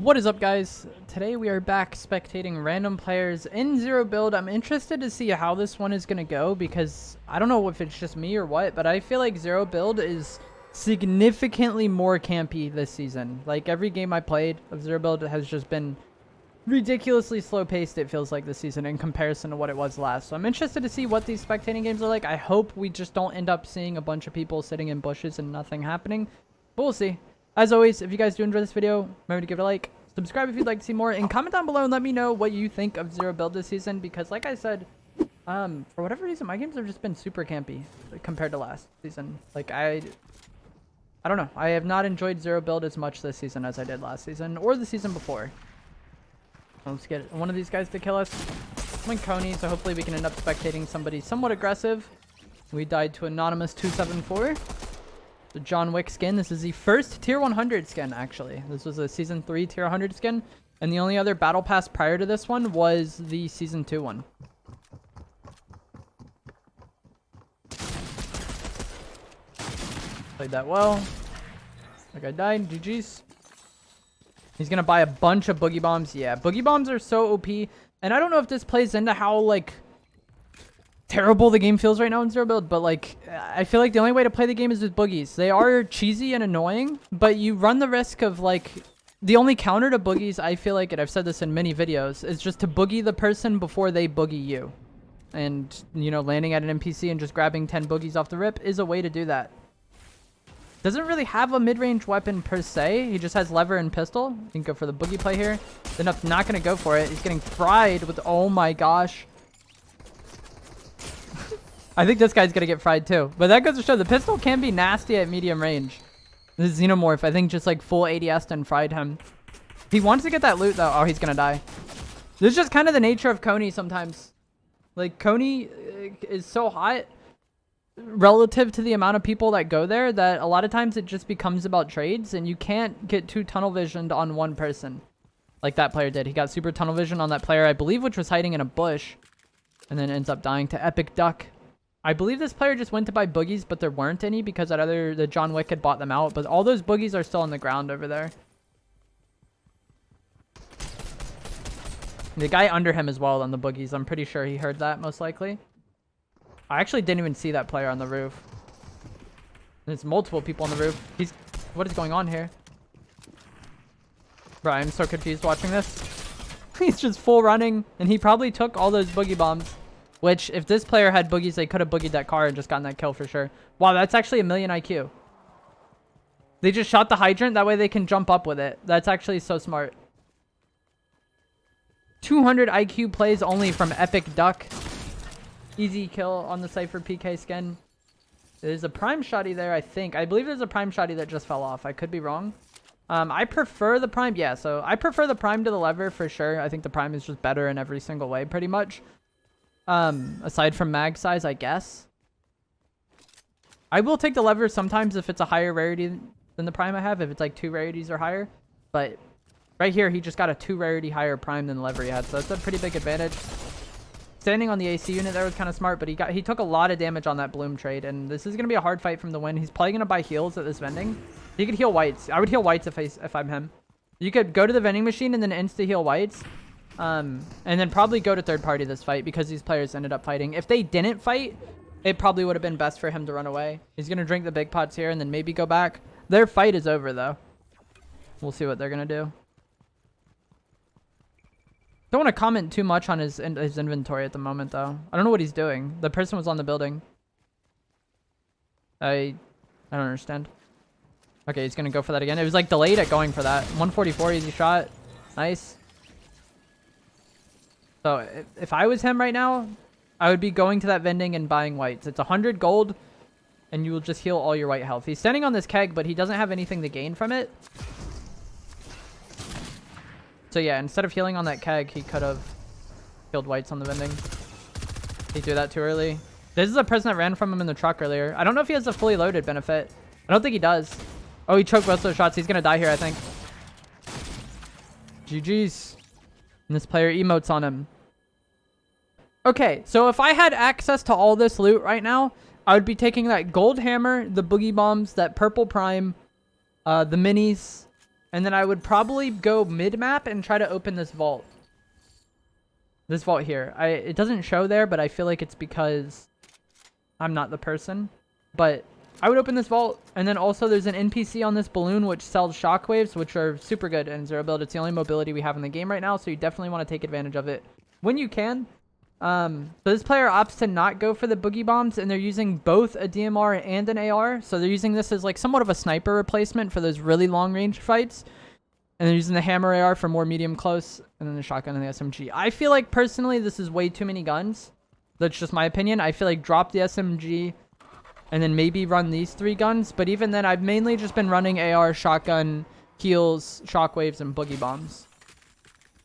What is up, guys? Today we are back spectating random players in Zero Build. I'm interested to see how this one is going to go because I don't know if it's just me or what, but I feel like Zero Build is significantly more campy this season. Like every game I played of Zero Build has just been ridiculously slow paced, it feels like, this season in comparison to what it was last. So I'm interested to see what these spectating games are like. I hope we just don't end up seeing a bunch of people sitting in bushes and nothing happening, but we'll see. As always, if you guys do enjoy this video, remember to give it a like, subscribe if you'd like to see more, and comment down below and let me know what you think of Zero Build this season, because like I said, for whatever reason, my games have just been super campy compared to last season. Like, I don't know. I have not enjoyed Zero Build as much this season as I did last season, or the season before. Let's get one of these guys to kill us. I'm in Coney, so hopefully we can end up spectating somebody somewhat aggressive. We died to Anonymous 274. The John Wick skin. This is the first tier 100 skin, actually. This was a season 3 tier 100 skin, and the only other battle pass prior to this one was the season 2 one. Played that well. That guy died. GG's. He's gonna buy a bunch of boogie bombs. Yeah, boogie bombs are so OP, and I don't know if this plays into how, like, terrible the game feels right now in Zero Build, but like I feel like the only way to play the game is with boogies. They are cheesy and annoying, but you run the risk of, like, the only counter to boogies, I feel like, and I've said this in many videos, is just to boogie the person before they boogie you. And, you know, landing at an NPC and just grabbing 10 boogies off the rip is a way to do that. Doesn't really have a mid-range weapon per se. He just has lever and pistol. You can go for the boogie play here. Then up, not going to go for it. He's getting fried with, oh my gosh. I think this guy's going to get fried too. But that goes to show the pistol can be nasty at medium range. This Xenomorph, I think, just like full ADS'd and fried him. He wants to get that loot though. Oh, he's going to die. This is just kind of the nature of Coney sometimes. Like, Coney is so hot relative to the amount of people that go there that a lot of times it just becomes about trades, and you can't get too tunnel visioned on one person like that player did. He got super tunnel vision on that player, I believe, which was hiding in a bush, and then ends up dying to Epic Duck. I believe this player just went to buy boogies, but there weren't any because the John Wick had bought them out, but all those boogies are still on the ground over there. The guy under him as well on the boogies, I'm pretty sure he heard that, most likely. I actually didn't even see that player on the roof. There's multiple people on the roof. What is going on here? Bro, I'm so confused watching this. He's just full running, and he probably took all those boogie bombs. Which, if this player had boogies, they could have boogied that car and just gotten that kill for sure. Wow, that's actually 1,000,000 IQ. They just shot the hydrant. That way they can jump up with it. That's actually so smart. 200 IQ plays only from Epic Duck. Easy kill on the Cypher PK skin. There's a prime shotty there, I think. I believe there's a prime shotty that just fell off. I could be wrong. I prefer the prime. Yeah, so I prefer the prime to the lever for sure. I think the prime is just better in every single way, pretty much. Aside from mag size, I guess. I will take the lever sometimes if it's a higher rarity than the prime I have, if it's like 2 rarities or higher. But right here, he just got a 2 rarity higher prime than the lever he had, so that's a pretty big advantage. Standing on the AC unit there was kind of smart, but he took a lot of damage on that bloom trade, and this is going to be a hard fight from the win. He's probably going to buy heals at this vending. He could heal whites. I would heal whites if I'm him. You could go to the vending machine and then insta-heal whites. And then probably go to third party this fight because these players ended up fighting. If they didn't fight, it probably would have been best for him to run away. He's going to drink the big pots here and then maybe go back. Their fight is over though. We'll see what they're going to do. Don't want to comment too much on his inventory at the moment though. I don't know what he's doing. The person was on the building. I don't understand. Okay, he's going to go for that again. It was like delayed at going for that. 144 easy shot. Nice. So if I was him right now, I would be going to that vending and buying whites. It's 100 gold, and you will just heal all your white health. He's standing on this keg, but he doesn't have anything to gain from it. So yeah, instead of healing on that keg, he could have killed whites on the vending. He threw that too early. This is a person that ran from him in the truck earlier. I don't know if he has a fully loaded benefit. I don't think he does. Oh, he choked both those shots. He's going to die here, I think. GG's. And this player emotes on him. Okay, so if I had access to all this loot right now, I would be taking that gold hammer, the boogie bombs, that purple prime, the minis, And then I would probably go mid-map and try to open this vault. This vault here. It doesn't show there, but I feel like it's because I'm not the person. But I would open this vault, and then also there's an NPC on this balloon which sells shockwaves, which are super good in zero build. It's the only mobility we have in the game right now, so you definitely want to take advantage of it when you can. But this player opts to not go for the boogie bombs, and they're using both a DMR and an AR. So they're using this as like somewhat of a sniper replacement for those really long range fights. And they're using the hammer AR for more medium close, and then the shotgun and the SMG. I feel like personally this is way too many guns. That's just my opinion. I feel like drop the SMG and then maybe run these 3 guns. But even then, I've mainly just been running AR, shotgun, heals, shockwaves, and boogie bombs.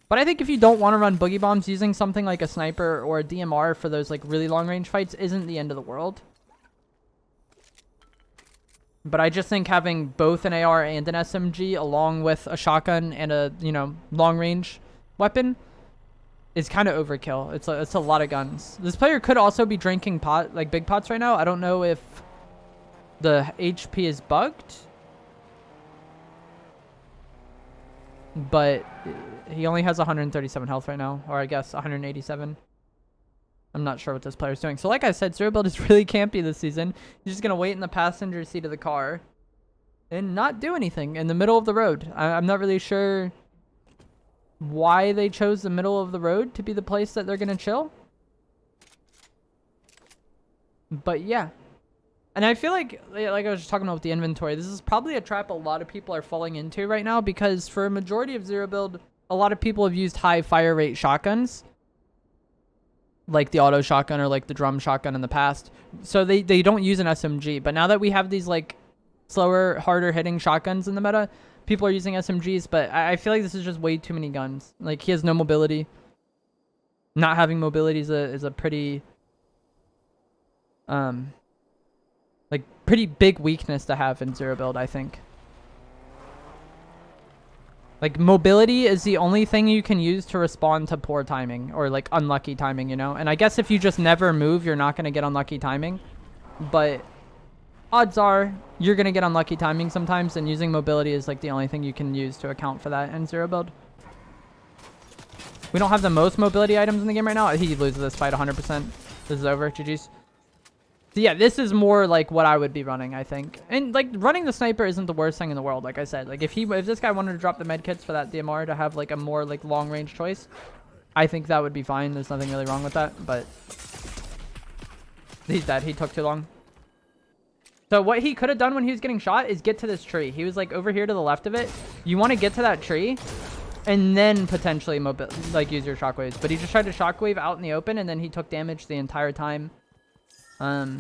But I think if you don't want to run boogie bombs, using something like a sniper or a DMR for those like really long range fights isn't the end of the world. But I just think having both an AR and an SMG along with a shotgun and a, you know, long range weapon is kind of overkill. It's a lot of guns. This player could also be drinking big pots right now. I don't know if the HP is bugged, but he only has 137 health right now, or I guess 187. I'm not sure what this player's doing. So like I said, zero build is really campy this season. He's just going to wait in the passenger seat of the car and not do anything in the middle of the road. I'm not really sure why they chose the middle of the road to be the place that they're going to chill. But yeah. And I feel like I was just talking about with the inventory, this is probably a trap a lot of people are falling into right now, because for a majority of zero build, a lot of people have used high fire rate shotguns, like the auto shotgun or like the drum shotgun in the past. So they don't use an SMG. But now that we have these like slower, harder hitting shotguns in the meta, people are using SMGs. But I feel like this is just way too many guns. Like, he has no mobility. Not having mobility is a pretty pretty big weakness to have in zero build, I think. Like, mobility is the only thing you can use to respond to poor timing or like unlucky timing, you know? And I guess if you just never move, you're not going to get unlucky timing. But odds are you're going to get unlucky timing sometimes, and using mobility is like the only thing you can use to account for that in zero build. We don't have the most mobility items in the game right now. He loses this fight 100%. This is over. GG's. So yeah, this is more like what I would be running, I think. And like, running the sniper isn't the worst thing in the world, like I said. Like, if this guy wanted to drop the medkits for that DMR to have like a more like long range choice, I think that would be fine. There's nothing really wrong with that, but he's dead. He took too long. So what he could have done when he was getting shot is get to this tree. He was like over here to the left of it. You want to get to that tree and then potentially use your shockwaves. But he just tried to shockwave out in the open, and then he took damage the entire time. This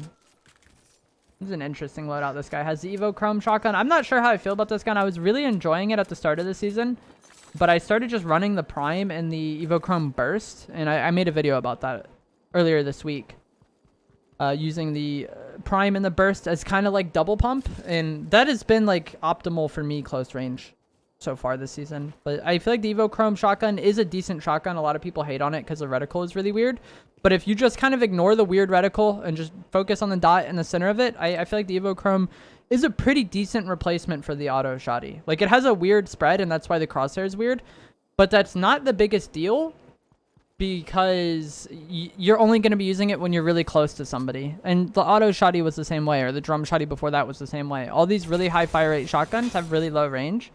is an interesting loadout this guy has. The EvoChrome shotgun. I'm not sure how I feel about this gun. I was really enjoying it at the start of the season, but I started just running the Prime and the EvoChrome Burst, and I made a video about that earlier this week. Using the Prime and the Burst as kind of like double pump, and that has been like optimal for me close range so far this season. But I feel like the EvoChrome shotgun is a decent shotgun. A lot of people hate on it because the reticle is really weird. But if you just kind of ignore the weird reticle and just focus on the dot in the center of it, I feel like the EvoChrome is a pretty decent replacement for the auto shotty. Like, it has a weird spread, and that's why the crosshair is weird. But that's not the biggest deal, because you're only going to be using it when you're really close to somebody. And the auto shotty was the same way, or the drum shotty before that was the same way. All these really high fire rate shotguns have really low range.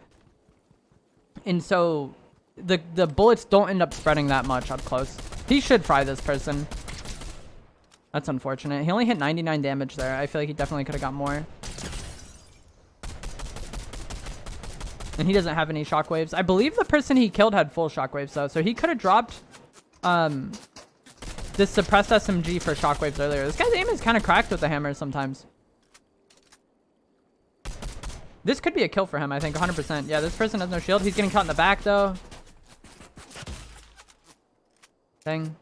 And so the bullets don't end up spreading that much up close. He should fry this person. That's unfortunate. He only hit 99 damage there. I feel like he definitely could have got more. And he doesn't have any shockwaves. I believe the person he killed had full shockwaves though. So he could have dropped this suppressed SMG for shockwaves earlier. This guy's aim is kind of cracked with the hammer sometimes. This could be a kill for him, I think, 100%. Yeah, this person has no shield. He's getting caught in the back, though. Dang.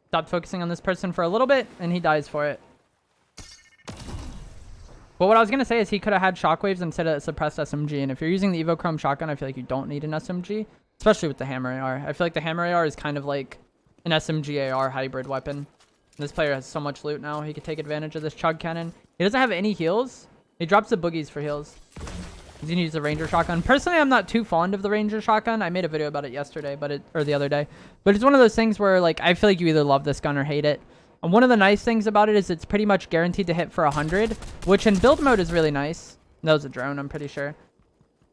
Stopped focusing on this person for a little bit, and he dies for it. But what I was going to say is he could have had shockwaves instead of suppressed SMG. And if you're using the EvoChrome shotgun, I feel like you don't need an SMG, especially with the hammer AR. I feel like the hammer AR is kind of like an SMG AR hybrid weapon. This player has so much loot now. He could take advantage of this chug cannon. He doesn't have any heals. He drops the boogies for heals. He's gonna use the Ranger shotgun. Personally, I'm not too fond of the Ranger shotgun. I made a video about it yesterday, or the other day. But it's one of those things where like I feel like you either love this gun or hate it. And one of the nice things about it is it's pretty much guaranteed to hit for 100, which in build mode is really nice. That was a drone, I'm pretty sure.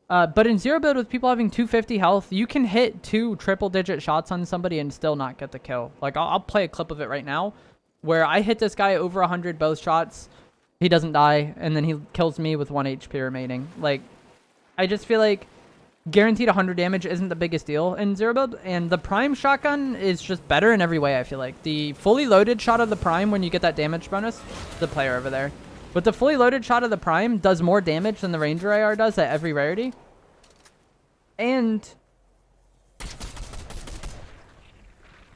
But in zero build with people having 250 health, you can hit 2 triple-digit shots on somebody and still not get the kill. Like I'll play a clip of it right now, where I hit this guy over 100 both shots. He doesn't die, and then he kills me with 1 HP remaining. Like, I just feel like guaranteed 100 damage isn't the biggest deal in zero build, and the prime shotgun is just better in every way, I feel like. The fully loaded shot of the prime, when you get that damage bonus, the player over there. But the fully loaded shot of the prime does more damage than the Ranger AR does at every rarity. And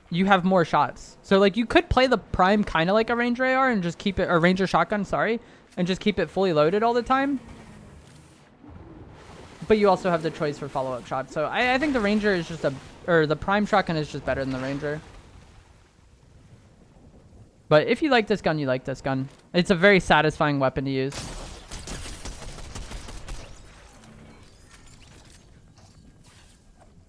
you have more shots. So like you could play the prime kind of like a Ranger AR and just keep it, or Ranger shotgun, sorry, and just keep it fully loaded all the time. But you also have the choice for follow-up shots. So I think the Ranger is just the prime shotgun is just better than the Ranger. But if you like this gun, you like this gun. It's a very satisfying weapon to use.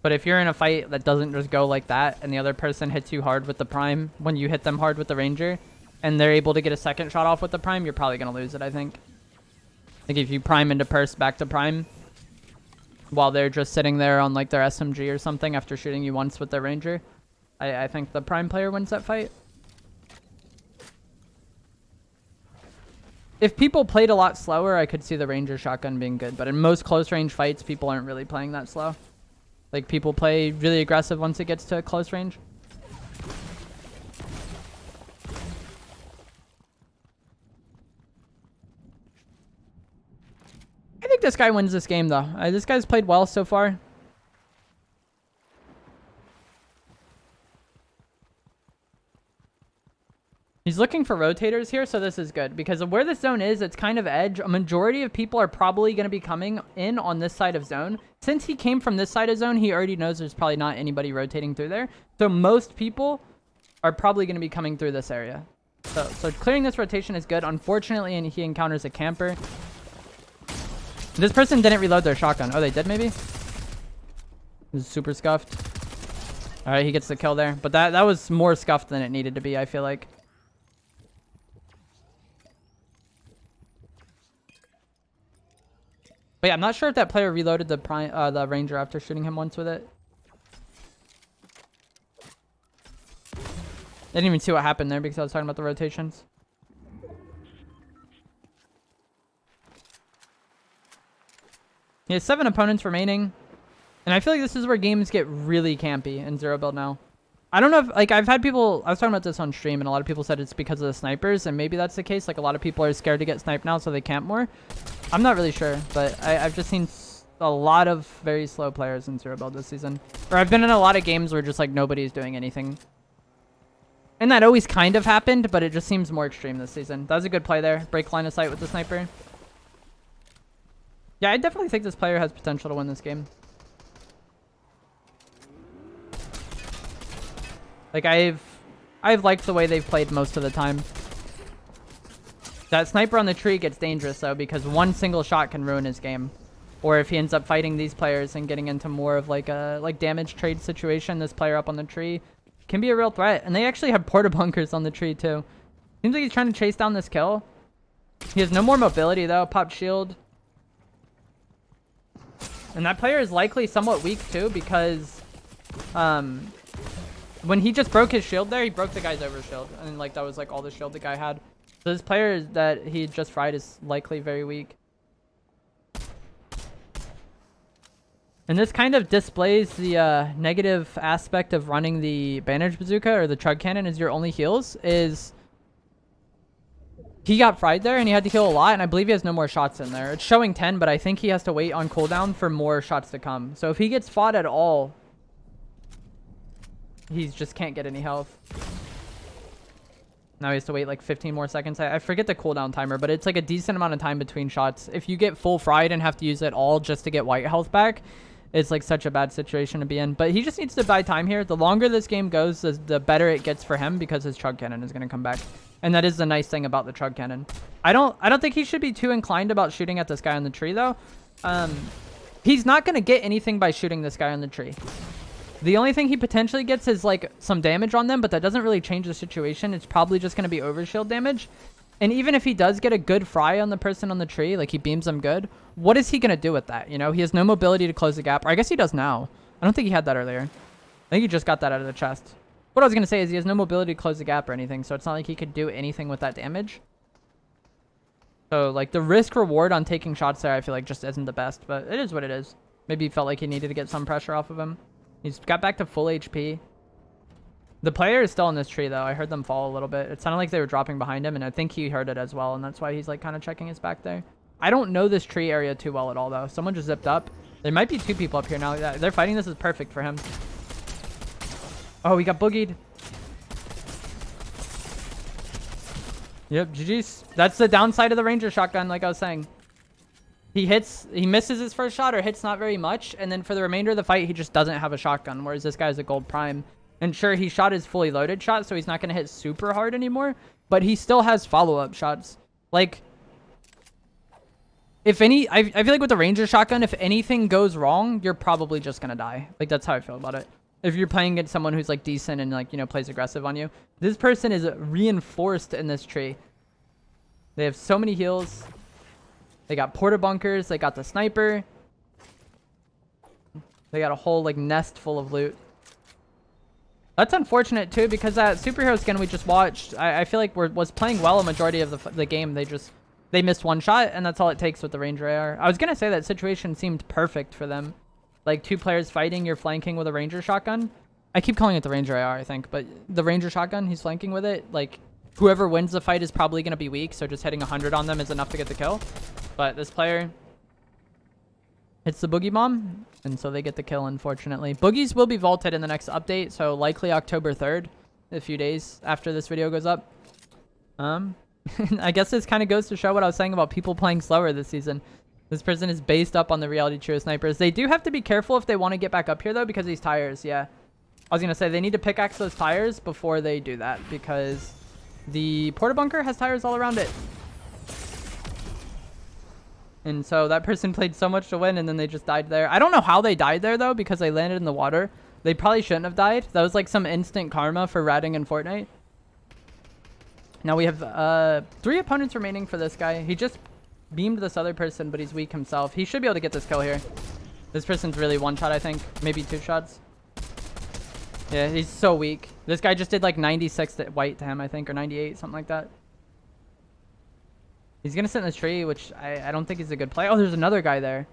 But if you're in a fight that doesn't just go like that, and the other person hits you hard with the prime when you hit them hard with the Ranger, and they're able to get a second shot off with the prime, you're probably going to lose it, I think. Like if you prime into purse back to prime, while they're just sitting there on like their SMG or something after shooting you once with their Ranger, I think the prime player wins that fight. If people played a lot slower, I could see the Ranger shotgun being good. But in most close range fights, people aren't really playing that slow. Like people play really aggressive once it gets to close range. I think this guy wins this game though. This guy's played well so far. He's looking for rotators here, so this is good. Because of where this zone is, it's kind of edge. A majority of people are probably going to be coming in on this side of zone. Since he came from this side of zone, he already knows there's probably not anybody rotating through there. So most people are probably going to be coming through this area. So clearing this rotation is good. Unfortunately, and he encounters a camper. This person didn't reload their shotgun. Oh, they did maybe? This is super scuffed. All right, he gets the kill there. But that was more scuffed than it needed to be, I feel like. But yeah, I'm not sure if that player reloaded the Ranger after shooting him once with it. Didn't even see what happened there because I was talking about the rotations. He has 7 opponents remaining. And I feel like this is where games get really campy in zero build now. I don't know if, like, I've had people, I was talking about this on stream, and a lot of people said it's because of the snipers, and maybe that's the case. Like, a lot of people are scared to get sniped now, so they camp more. I'm not really sure, but I've just seen a lot of very slow players in zero build this season. Or I've been in a lot of games where just, like, nobody's doing anything. And that always kind of happened, but it just seems more extreme this season. That was a good play there. Break line of sight with the sniper. Yeah, I definitely think this player has potential to win this game. Like, I've liked the way they've played most of the time. That sniper on the tree gets dangerous, though, because one single shot can ruin his game. Or if he ends up fighting these players and getting into more of, like, a damage trade situation, this player up on the tree can be a real threat. And they actually have porta bunkers on the tree, too. Seems like he's trying to chase down this kill. He has no more mobility, though. Pop shield. And that player is likely somewhat weak, too, because... when he just broke his shield there, he broke the guy's over shield. And, like, that was, like, all the shield the guy had. So this player that he just fried is likely very weak. And this kind of displays the negative aspect of running the bandage bazooka or the chug cannon as your only heals. Is he got fried there and he had to heal a lot, and I believe he has no more shots in there. It's showing 10, but I think he has to wait on cooldown for more shots to come. So if he gets fought at all, he just can't get any health. Now he has to wait like 15 more seconds. I forget the cooldown timer, but it's like a decent amount of time between shots. If you get full fried and have to use it all just to get white health back, it's like such a bad situation to be in. But he just needs to buy time here. The longer this game goes, the better it gets for him, because his chug cannon is going to come back. And that is the nice thing about the chug cannon. I don't think he should be too inclined about shooting at this guy on the tree, though. He's not going to get anything by shooting this guy on the tree. The only thing he potentially gets is like some damage on them, but that doesn't really change the situation. It's probably just going to be overshield damage. And even if he does get a good fry on the person on the tree, like he beams them good, what is he going to do with that? You know, he has no mobility to close the gap. Or I guess he does now. I don't think he had that earlier. I think he just got that out of the chest. What I was going to say is he has no mobility to close the gap or anything, so it's not like he could do anything with that damage. So, like, the risk-reward on taking shots there, I feel like, just isn't the best, but it is what it is. Maybe he felt like he needed to get some pressure off of him. He's got back to full HP. The player is still in this tree, though. I heard them fall a little bit. It sounded like they were dropping behind him, and I think he heard it as well, and that's why he's, like, kind of checking his back there. I don't know this tree area too well at all, though. Someone just zipped up. There might be 2 people up here now. They're fighting. This is perfect for him. Oh, he got boogied. Yep, GG's. That's the downside of the Ranger shotgun, like I was saying. He misses his first shot or hits not very much, and then for the remainder of the fight, he just doesn't have a shotgun, whereas this guy's a gold prime. And sure, he shot his fully loaded shot, so he's not going to hit super hard anymore, but he still has follow-up shots. Like, if any, I feel like with the Ranger shotgun, if anything goes wrong, you're probably just going to die. Like, that's how I feel about it. If you're playing against someone who's, like, decent and, like, you know, plays aggressive on you. This person is reinforced in this tree. They have so many heals. They got porta bunkers. They got the sniper. They got a whole, like, nest full of loot. That's unfortunate, too, because that superhero skin we just watched, I feel like was playing well a majority of the game. They missed one shot, and that's all it takes with the Ranger AR. I was going to say that situation seemed perfect for them. Like, 2 players fighting, you're flanking with a Ranger shotgun. I keep calling it the Ranger AR, I think, but the Ranger shotgun, he's flanking with it. Like, whoever wins the fight is probably going to be weak, so just hitting 100 on them is enough to get the kill. But this player hits the boogie bomb, and so they get the kill, unfortunately. Boogies will be vaulted in the next update, so likely October 3rd, a few days after this video goes up. I guess this kind of goes to show what I was saying about people playing slower this season. This person is based up on the reality trio snipers. They do have to be careful if they want to get back up here, though, because these tires, yeah. I was going to say, they need to pickaxe those tires before they do that, because the porta bunker has tires all around it. And so that person played so much to win, and then they just died there. I don't know how they died there, though, because they landed in the water. They probably shouldn't have died. That was like some instant karma for ratting in Fortnite. Now we have 3 opponents remaining for this guy. He just beamed this other person, but he's weak himself. He should be able to get this kill here. This person's really 1 shot, I think. Maybe 2 shots. Yeah, he's so weak. This guy just did like 96 white to him, I think, or 98, something like that. He's going to sit in this tree, which I don't think is a good play. Oh, there's another guy there.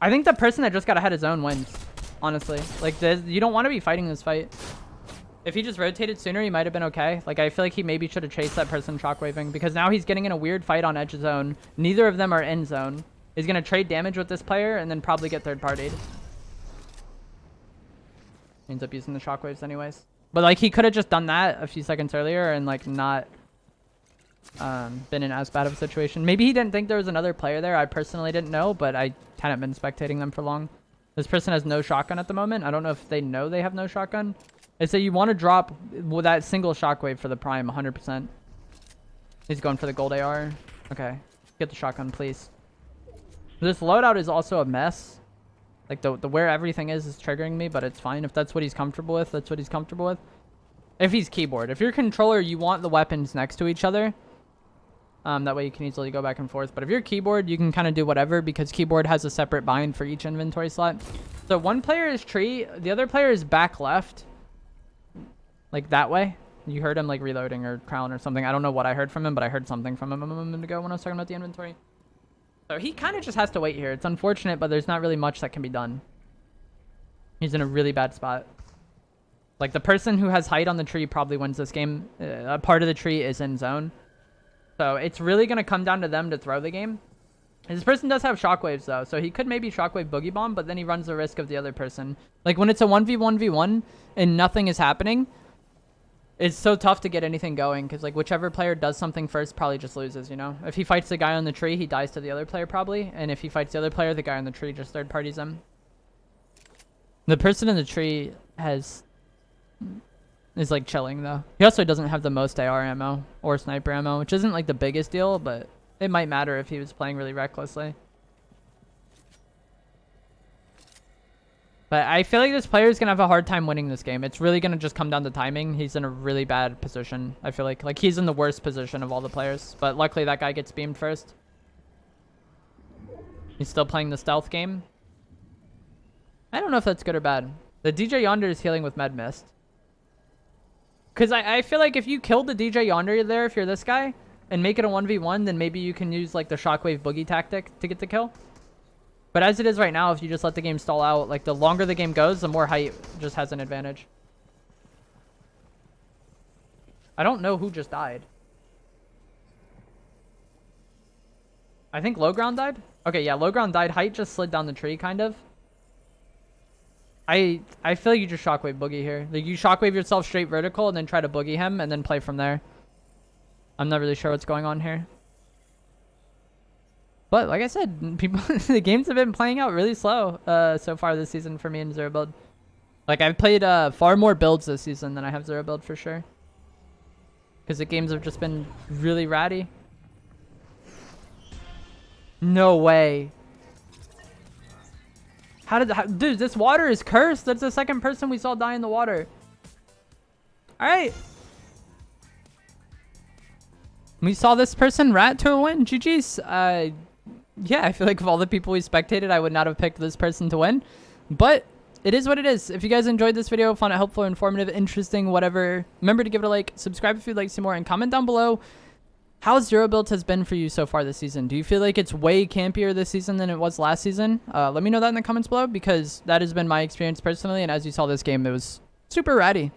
I think the person that just got ahead of zone wins, honestly. Like, you don't want to be fighting this fight. If he just rotated sooner, he might have been okay. Like, I feel like he maybe should have chased that person shockwaving, because now he's getting in a weird fight on edge of zone. Neither of them are in zone. He's going to trade damage with this player and then probably get third-partied. Ends up using the shockwaves anyways. But, like, he could have just done that a few seconds earlier and, like, not been in as bad of a situation. Maybe he didn't think there was another player there. I personally didn't know, but I hadn't been spectating them for long. This person has no shotgun at the moment. I don't know if they know they have no shotgun. They say you want to drop with that single shockwave for the prime 100%. He's going for the gold AR. Okay. Get the shotgun, please. This loadout is also a mess. Like, the where everything is triggering me, but it's fine. If that's what he's comfortable with, that's what he's comfortable with. If he's keyboard. If you're controller, you want the weapons next to each other. That way you can easily go back and forth. But if you're keyboard, you can kind of do whatever, because keyboard has a separate bind for each inventory slot. So one player is tree. The other player is back left. Like that way. You heard him like reloading or crown or something. I don't know what I heard from him, but I heard something from him a moment ago when I was talking about the inventory. So he kind of just has to wait here. It's unfortunate, but there's not really much that can be done. He's in a really bad spot. Like, the person who has height on the tree probably wins this game. A part of the tree is in zone. So it's really going to come down to them to throw the game. This person does have shockwaves, though. So he could maybe shockwave boogie bomb, but then he runs the risk of the other person. Like, when it's a 1v1v1 and nothing is happening, it's so tough to get anything going, because, like, whichever player does something first probably just loses, you know? If he fights the guy on the tree, he dies to the other player probably. And if he fights the other player, the guy on the tree just third parties him. The person in the tree is like chilling, though. He also doesn't have the most AR ammo or sniper ammo, which isn't like the biggest deal, but it might matter if he was playing really recklessly. But I feel like this player is going to have a hard time winning this game. It's really going to just come down to timing. He's in a really bad position, I feel like. Like, he's in the worst position of all the players. But luckily, that guy gets beamed first. He's still playing the stealth game. I don't know if that's good or bad. The DJ Yonder is healing with Med Mist. Because I feel like if you killed the DJ Yonder there, if you're this guy, and make it a 1v1, then maybe you can use, like, the Shockwave Boogie tactic to get the kill. But as it is right now, if you just let the game stall out, like, the longer the game goes, the more height just has an advantage. I don't know who just died. I think low ground died? Okay, yeah, low ground died. Height just slid down the tree, kind of. I feel like you just Shockwave Boogie here. Like, you Shockwave yourself straight vertical and then try to Boogie him and then play from there. I'm not really sure what's going on here. But like I said, people the games have been playing out really slow so far this season for me in Zero Build. Like, I've played far more builds this season than I have Zero Build for sure. Because the games have just been really ratty. No way. Dude, this water is cursed. That's the second person we saw die in the water. Alright. We saw this person rat to a win. GG's. Yeah, I feel like of all the people we spectated, I would not have picked this person to win. But it is what it is. If you guys enjoyed this video, found it helpful, informative, interesting, whatever, remember to give it a like, subscribe if you'd like to see more, and comment down below how Zero Build has been for you so far this season. Do you feel like it's way campier this season than it was last season? Let me know that in the comments below, because that has been my experience personally, and as you saw this game, it was super ratty.